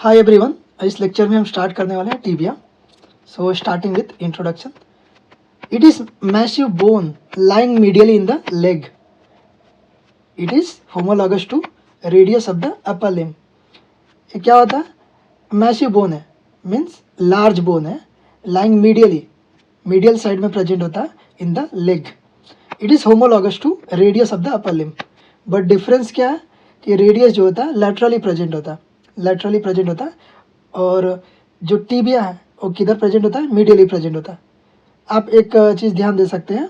Hi everyone, इस lecture में हम स्टार्ट करने वाले हैं tibia. So starting with introduction. It is massive bone lying medially in the leg. It is homologous to radius of the upper limb. ये क्या होता है? मैसिव बोन है, मीन्स लार्ज बोन है, लाइंग मीडियली, मीडियल साइड में present होता है in the leg. It is homologous to radius of the upper limb. But difference क्या है कि रेडियस जो होता है लैटरली प्रेजेंट होता है, लैटरली प्रेजेंट होता है, और जो टीबिया है वो किधर प्रेजेंट होता है? मीडियली प्रेजेंट होता है. आप एक चीज़ ध्यान दे सकते हैं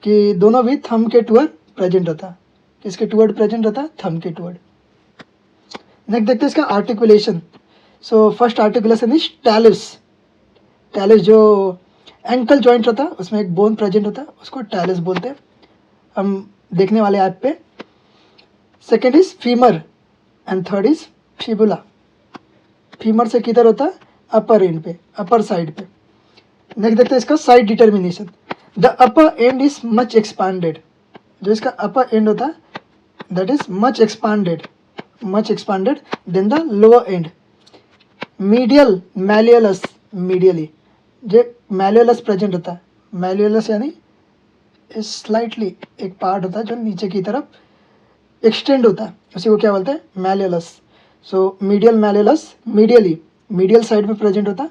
कि दोनों भी थंब के टुवर्ड प्रेजेंट होता है. किसके टुवर्ड प्रेजेंट होता है? थंब के टुवर्ड. नेक्स्ट देखते हैं इसका articulation. So first articulation is talus. Talus जो एंकल जॉइंट होता है उसमें एक बोन प्रेजेंट होता है, उसको टैलिस बोलते हैं, हम देखने वाले ऐप पे. Second is femur and third is fibula. Femur से किधर होता है? अपर एंड पे, अपर साइड पे. नेक्स्ट देखते हैं इसका side determination. The upper end is much expanded. जो इसका अपर एंड होता है that is much expanded than the lower end. Medial malleolus, medially जो मैल्यूलस प्रेजेंट होता है, मैल्यूलस यानी स्लाइटली एक पार्ट होता है जो नीचे की तरफ एक्सटेंड होता है, उसी को क्या बोलते हैं? Malleolus. So medial malleolus medially, medial side में प्रेजेंट होता है.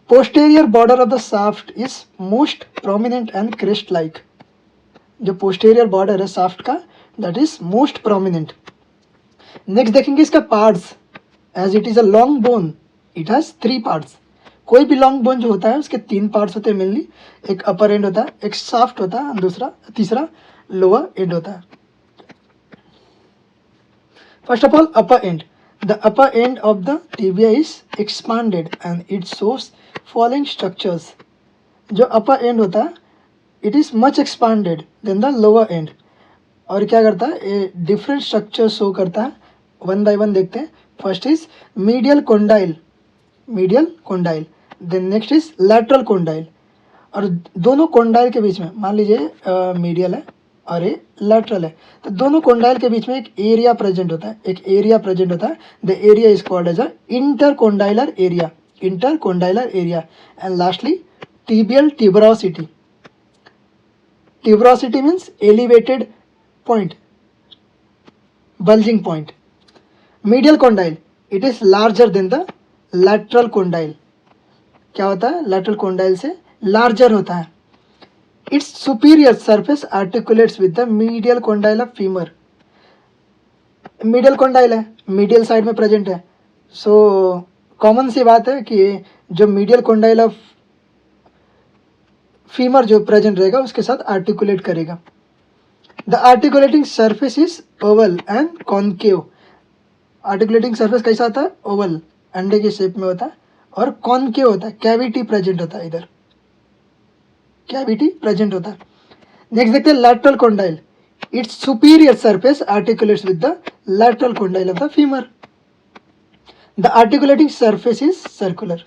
Posterior border of the shaft is most prominent and crest like. जो पोस्टेरियर बॉर्डर है शाफ्ट का that is most prominent. Next देखेंगे इसका parts. As it is a long bone it has 3 parts. कोई भी लॉन्ग बोन जो होता है उसके 3 पार्ट्स होते हैं मेनली. एक अपर एंड होता है, एक शाफ्ट होता है, दूसरा तीसरा लोअर एंड होता है. First of all, upper end. The upper end of the tibia is expanded and it shows following structures. जो upper end होता है it is much expanded than the lower end. और क्या करता है? ये different structures show करता है. One by one देखते हैं. First is medial condyle, medial condyle. Then next is lateral condyle. और दोनों condyle के बीच में मान लीजिए medial है और ये लैटरल है, तो दोनों कोंडाइल के बीच में एक एरिया प्रेजेंट होता है, एक एरिया प्रेजेंट होता है. The area is called as a intercondylar area, intercondylar area. And lastly tibial tuberosity. Tuberosity means elevated point, bulging point. Medial condyle it is larger than the lateral condyle. क्या होता है? Lateral condyle से larger होता है. Its superior surface articulates with the medial condyle of femur. Medial condyle है, medial side में present है. So common सी बात है कि जो medial condyle of femur जो प्रेजेंट रहेगा उसके साथ आर्टिकुलेट करेगा. The articulating surface is oval and concave. Articulating surface कैसा होता है? ओवल, अंडे के शेप में होता है, और कॉनकेव होता है, कैविटी प्रेजेंट होता है, इधर कैविटी प्रेजेंट होता है. नेक्स्ट देखते हैं lateral condyle. Its superior surface articulates with the lateral condyle of the femur. The articulating surface is circular.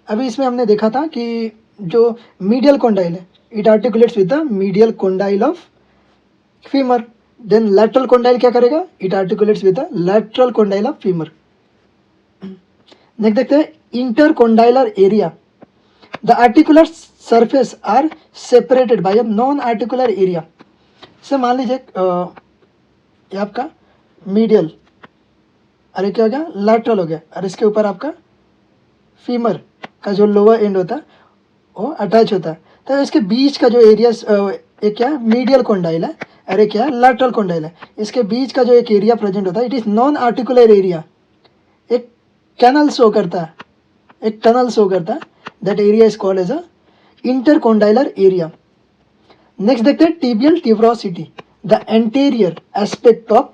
अभी इसमें हमने देखा था कि जो मीडियल कोंडाइल है it articulates with the medial condyle of femur. Then lateral condyle क्या करेगा? It articulates with the lateral condyle of femur. Next देखते हैं intercondylar area. The articular surface are separated by a non-articular area. से मान लीजिए ये आपका medial, अरे क्या हो गया? लैटरल हो गया, और इसके ऊपर आपका फीमर का जो लोअर एंड होता है वो अटैच होता है. तो इसके बीच का जो एरिया एक क्या है? मीडियल कोंडाइल है, अरे क्या है? लैटरल कोंडाइल है. इसके बीच का जो एक एरिया प्रेजेंट होता है it is non articular area. एक कैनल शो करता है, एक टनल शो करता है. That area is called as a intercondylar area. Next देखते हैं tibial tuberosity. The anterior aspect of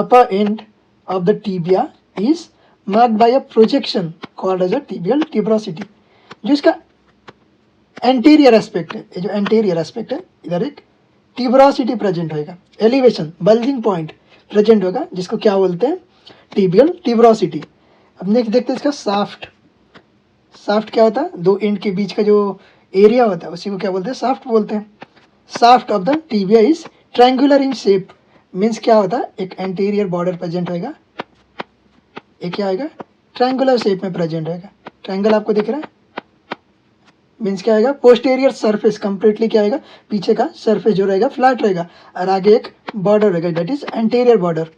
upper end of the tibia is marked by a projection called as a tibial tuberosity. जो इसका anterior aspect है, ये जो anterior aspect है, इधर एक tuberosity प्रेजेंट होगा, एलिवेशन, बल्जिंग पॉइंट प्रेजेंट होगा, जिसको क्या बोलते हैं? tibial tuberosity. अब नेक्स्ट देखते हैं इसका शाफ्ट. शाफ्ट क्या होता है? दो एंड के बीच का जो एरिया होता है उसी को क्या बोलते हैं? शाफ्ट बोलते हैं. Shaft of the tibia is triangular in shape. Means क्या होता है? एक एंटीरियर बॉर्डर प्रेजेंट होगा, ये क्या आएगा, ट्रायंगुलर शेप में प्रेजेंट रहेगा। ट्रायंगल आपको दिख रहा है, मीन्स क्या आएगा, पोस्टेरियर सरफेस कंप्लीटली क्या आएगा, पीछे का सरफेस जो रहेगा फ्लैट रहेगा, और आगे एक बॉर्डर रहेगा, that is anterior border.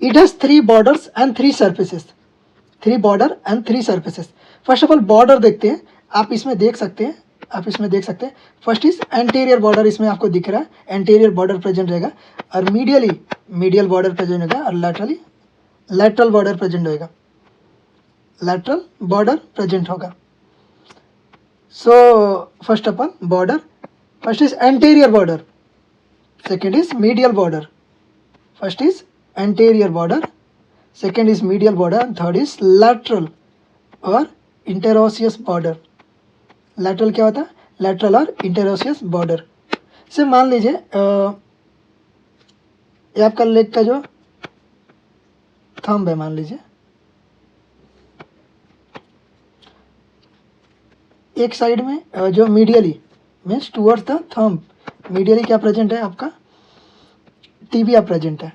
It has 3 borders and 3 surfaces, 3 border and 3 surfaces. First of all border देखते हैं, आप इसमें देख सकते हैं, फर्स्ट इज एंटीरियर बॉर्डर, इसमें आपको दिख रहा है एंटीरियर बॉर्डर प्रेजेंट रहेगा, और मीडियली मीडियल बॉर्डर प्रेजेंट होगा, और लैटरली लैटरल बॉर्डर प्रेजेंट होगा, लैटरल बॉर्डर प्रेजेंट होगा। So first of all border, first is anterior border, second is medial border, first is anterior border, second is medial border, and third is lateral और इंटेरोसियस border. Lateral क्या होता है, lateral और इंटेरोसियस border. से मान लीजिए ये आपका लेग का जो थंब है, मान लीजिए एक साइड में जो medially means towards the thumb, medially क्या प्रेजेंट है आपका, टिबिया प्रेजेंट है,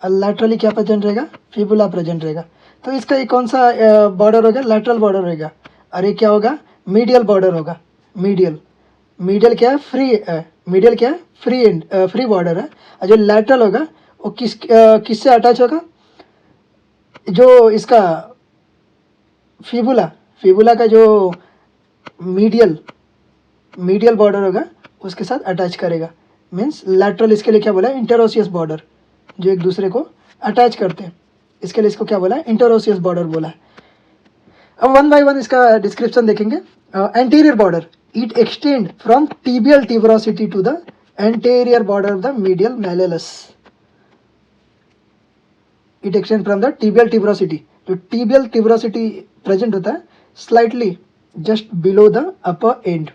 और लैटरली क्या प्रेजेंट रहेगा, फिबुला प्रेजेंट रहेगा। तो इसका ये कौन सा बॉर्डर होगा, लैटरल बॉर्डर रहेगा, और ये क्या होगा, मीडियल बॉर्डर होगा। मीडियल, मीडियल क्या है, फ्री है, मीडियल क्या है, फ्री एंड फ्री बॉर्डर है, और जो लैटरल होगा वो किससे अटैच होगा, जो इसका फिबुला, फिबुला का जो मीडियल मीडियल बॉर्डर होगा उसके साथ अटैच करेगा। मीन्स लैटरल इसके लिए क्या बोला है, इंटरोसियस बॉर्डर, जो एक दूसरे को अटैच करते हैं, इसके लिए इसको क्या बोला है, इंटरोसियस बॉर्डर बोला है। अब वन बाय वन इसका डिस्क्रिप्शन देखेंगे। Anterior border, it extend from tibial tuberosity to the anterior border of the medial malleolus. It extend from the tibial tuberosity, जो टिबियल ट्यूबरोसिटी प्रेजेंट होता है slightly just below the upper end,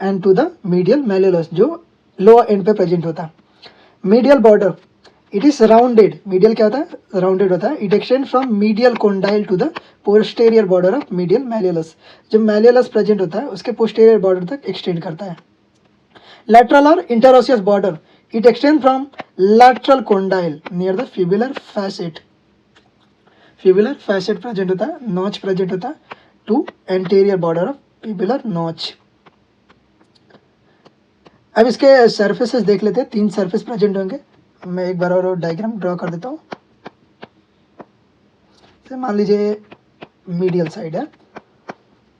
and to the medial malleolus, जो lower end पे present होता है। Medial border, it is rounded, medial क्या होता है, राउंडेड होता है। It extend from medial condyle to the posterior border of medial malleolus, जो मैलेलस प्रेजेंट होता है उसके पोस्टेरियर बॉर्डर तक एक्सटेंड करता है। लैटरल और interosseous border, it extend from lateral condyle near the fibular facet, fibular facet present होता है, नॉच प्रेजेंट होता है, to anterior border of fibular notch. अब इसके सरफेसेस देख लेते हैं, 3 सरफेस प्रेजेंट होंगे। मैं एक बार और डायग्राम ड्रॉ कर देता हूँ। तो मान लीजिए मीडियल साइड है,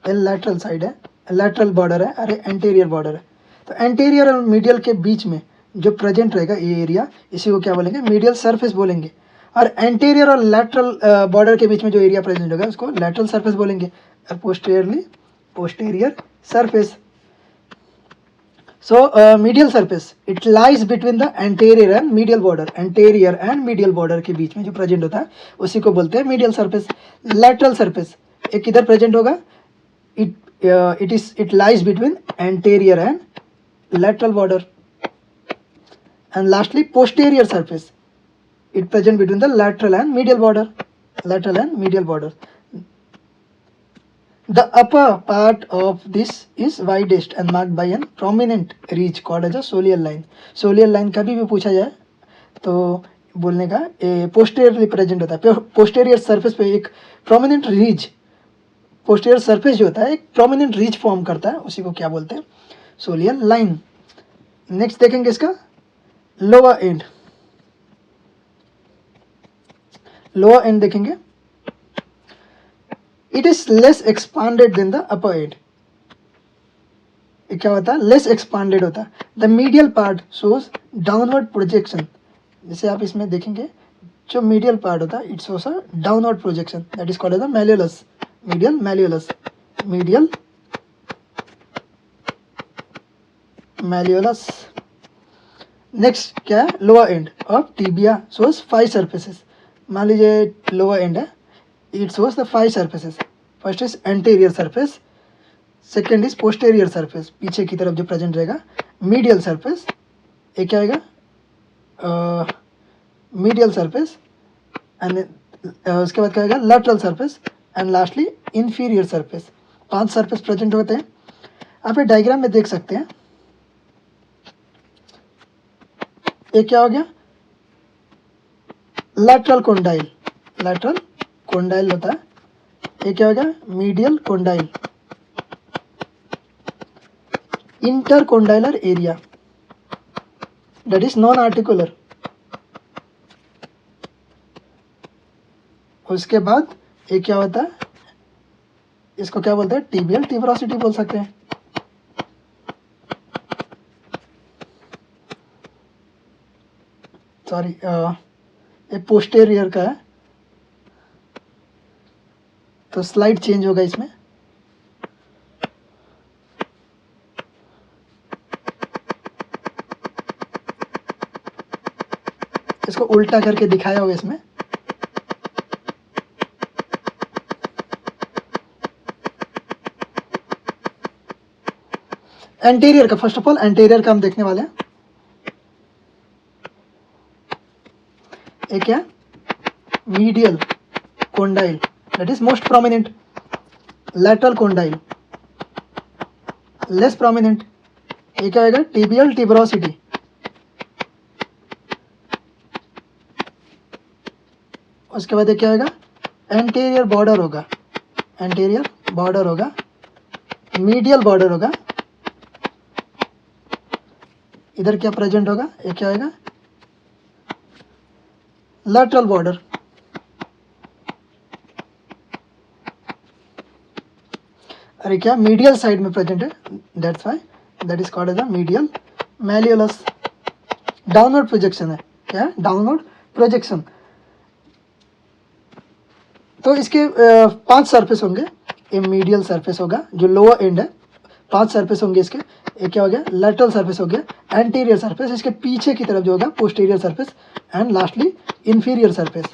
लैटरल साइड है, लैटरल बॉर्डर है, अरे एंटीरियर बॉर्डर है। तो एंटीरियर और मीडियल के बीच में जो प्रेजेंट रहेगा ये एरिया, इसी को क्या बोलेंगे, मीडियल सरफेस बोलेंगे। और एंटीरियर और लैटरल बॉर्डर के बीच में जो एरिया प्रेजेंट होगा उसको लैटरल सरफेस बोलेंगे, और posterior surface. So medial surface, it lies between the anterior and medial border, anterior and medial border के बीच में जो प्रेजेंट होता है उसी को बोलते हैं medial surface। lateral surface एक किधर प्रेजेंट होगा, it lies between anterior and lateral border। and lastly posterior surface, it present between the lateral and medial border, lateral and medial border। The upper part of this is widest and marked by an prominent ridge called as a soleal line। soleal line कभी भी पूछा जाए तो बोलने का posteriorly present होता है, posterior surface पे एक प्रोमिनेंट रीज, पोस्टेरियर सरफेस जो होता है एक प्रोमिनेंट रीज फॉर्म करता है, उसी को क्या बोलते हैं, सोलियल लाइन। नेक्स्ट देखेंगे इसका लोअर एंड, लोअर एंड देखेंगे। It is less expanded than the upper end, क्या होता है, लेस एक्सपांडेड होता है। The medial part shows downward projection, जैसे आप इसमें देखेंगे जो मीडियल पार्ट होता है it shows a downward projection, that is called as the malleolus, medial malleolus, medial malleolus. Next क्या है, lower end of tibia shows 5 surfaces. मान लीजिए लोअर एंड है, it shows the 5 surfaces। first is anterior surface, second is posterior surface, पीछे की तरफ जो प्रेजेंट रहेगा, medial surface, एक क्या आएगा, medial surface, and उसके बाद क्या आएगा, lateral surface, and lastly inferior surface। 5 surface present होते हैं। आप ये डायग्राम में देख सकते हैं, एक क्या हो गया, लैटरल कोंडाइल, लैटरल कोंडाइल होता है, ये क्या हो गया medial condyle, intercondylar area that is non articular. उसके बाद ये क्या होता है, इसको क्या बोलते हैं टीबियल ट्यूबरोसिटी बोल सकते हैं। सॉरी ये पोस्टेरियर का है, तो स्लाइड चेंज होगा इसमें। इसको उल्टा करके दिखाया होगा इसमें। एंटीरियर का, फर्स्ट ऑफ ऑल एंटीरियर का हम देखने वाले हैं। एक क्या medial condyle that is most prominent, lateral condyle less prominent, ये क्या होगा टिबियल ट्यूबरोसिटी। उसके बाद ये क्या होगा एंटीरियर बॉर्डर होगा, एंटीरियर बॉर्डर होगा, मीडियल बॉर्डर होगा, इधर क्या प्रेजेंट होगा, ये क्या होगा लैटरल बॉर्डर। अरे क्या मीडियल साइड में प्रेजेंट है, that's why that is called as the medial malleolus. Downward projection है, क्या है डाउनवर्ड प्रोजेक्शन। तो इसके 5 सरफेस होंगे, ये मीडियल सरफेस होगा जो लोअर एंड है, 5 सरफेस होंगे इसके। एक क्या हो गया लैटरल सरफेस हो गया, एंटीरियर सरफेस इसके पीछे की तरफ जो होगा posterior surface, and lastly inferior surface.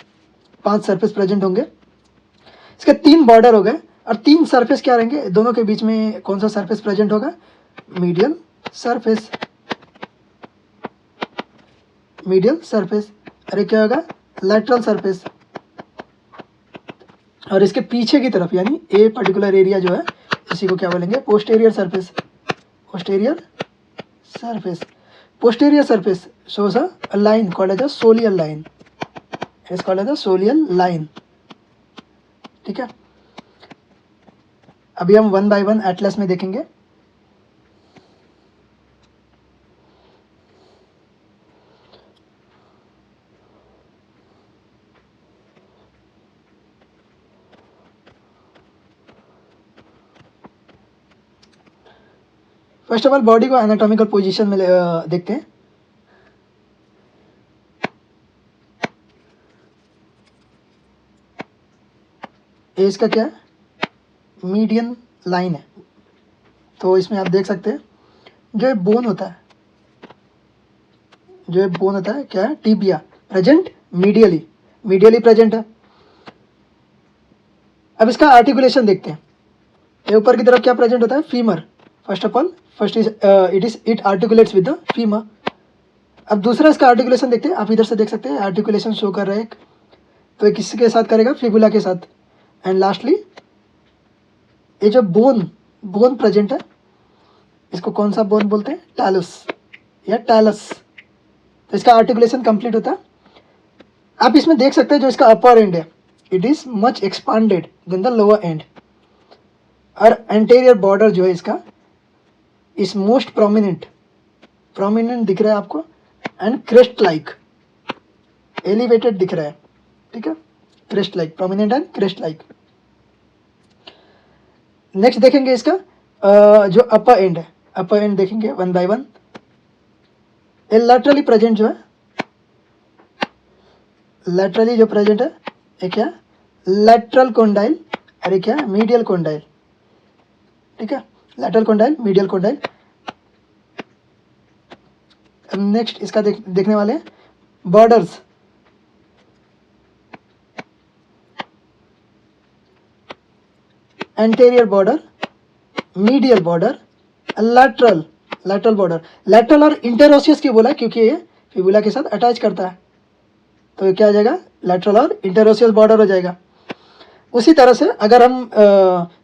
5 surface present होंगे। इसके 3 बॉर्डर हो गए, और 3 सरफेस क्या रहेंगे, दोनों के बीच में कौन सा सरफेस प्रेजेंट होगा मीडियल सरफेस, मीडियल सरफेस। अरे क्या होगा लैटरल सरफेस। और इसके पीछे की तरफ यानी ए पर्टिकुलर एरिया जो है इसी को क्या बोलेंगे posterior surface, posterior surface. Posterior surface shows a line called as a soleal line, it is called as a soleal line। ठीक है, अभी हम 1 by 1 एटलस में देखेंगे। फर्स्ट ऑफ ऑल बॉडी को एनाटॉमिकल पोजीशन में देखते हैं। ये इसका क्या है मीडियन लाइन है, तो इसमें आप देख सकते हैं जो ये बोन होता है, जो ये बोन होता है क्या है tibia present medially, medially present है। अब इसका आर्टिकुलेशन देखते हैं। ये ऊपर की तरफ क्या प्रेजेंट होता है femur, first of all first is it articulates with the femur. अब दूसरा इसका आर्टिकुलेशन देखते हैं, आप इधर से देख सकते हैं आर्टिकुलेशन शो कर रहा है एक, तो ये किसके साथ करेगा फिबुला के साथ। एंड लास्टली ये जो बोन प्रेजेंट है इसको कौन सा बोन बोलते हैं टैलस या टैलस, तो इसका आर्टिकुलेशन कंप्लीट होता है। आप इसमें देख सकते हैं जो इसका अपर एंड है it is much expanded than the lower end, और एंटीरियर बॉर्डर जो है इसका इज मोस्ट प्रोमिनेंट, प्रोमिनेंट दिख रहा है आपको, एंड क्रेस्ट लाइक एलिवेटेड दिख रहा है। ठीक है, crest like, prominent and crest like. Next देखेंगे इसका जो अपर एंड है, अपर एंड देखेंगे 1 by 1। ये लैटरली प्रेजेंट जो है, लैटरली जो प्रेजेंट है ये क्या लैटरल कोंडाइल, अरे क्या मीडियल कोंडाइल। ठीक है, lateral condyle medial condyle. Next इसका देखने वाले हैं borders. Anterior border, medial border, lateral border. Lateral और इंटरओसियस क्यों बोला, क्योंकि ये फिबुला के साथ अटैच करता है, तो ये क्या आ जाएगा लैटरल और इंटरओसियस बॉर्डर हो जाएगा। उसी तरह से अगर हम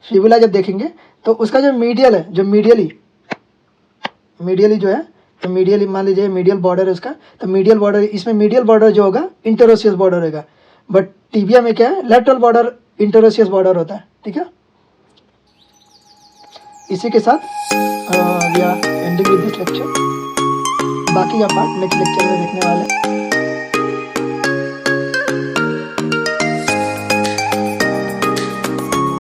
फिबुला जब देखेंगे तो उसका जो मीडियल है, जो मीडियली जो है तो मीडियल मान लीजिए मीडियल बॉर्डर है उसका, तो मीडियल बॉर्डर, इसमें मीडियल बॉर्डर जो होगा इंटरोसियस बॉर्डर होगा, बट टीबिया में क्या है, लेटरल बॉर्डर इंटरोसियस बॉर्डर होता है, ठीक है। इसी के साथ we are ending with this lecture. बाकी का पार्ट नेक्स्ट लेक्चर में देखने वाले हैं।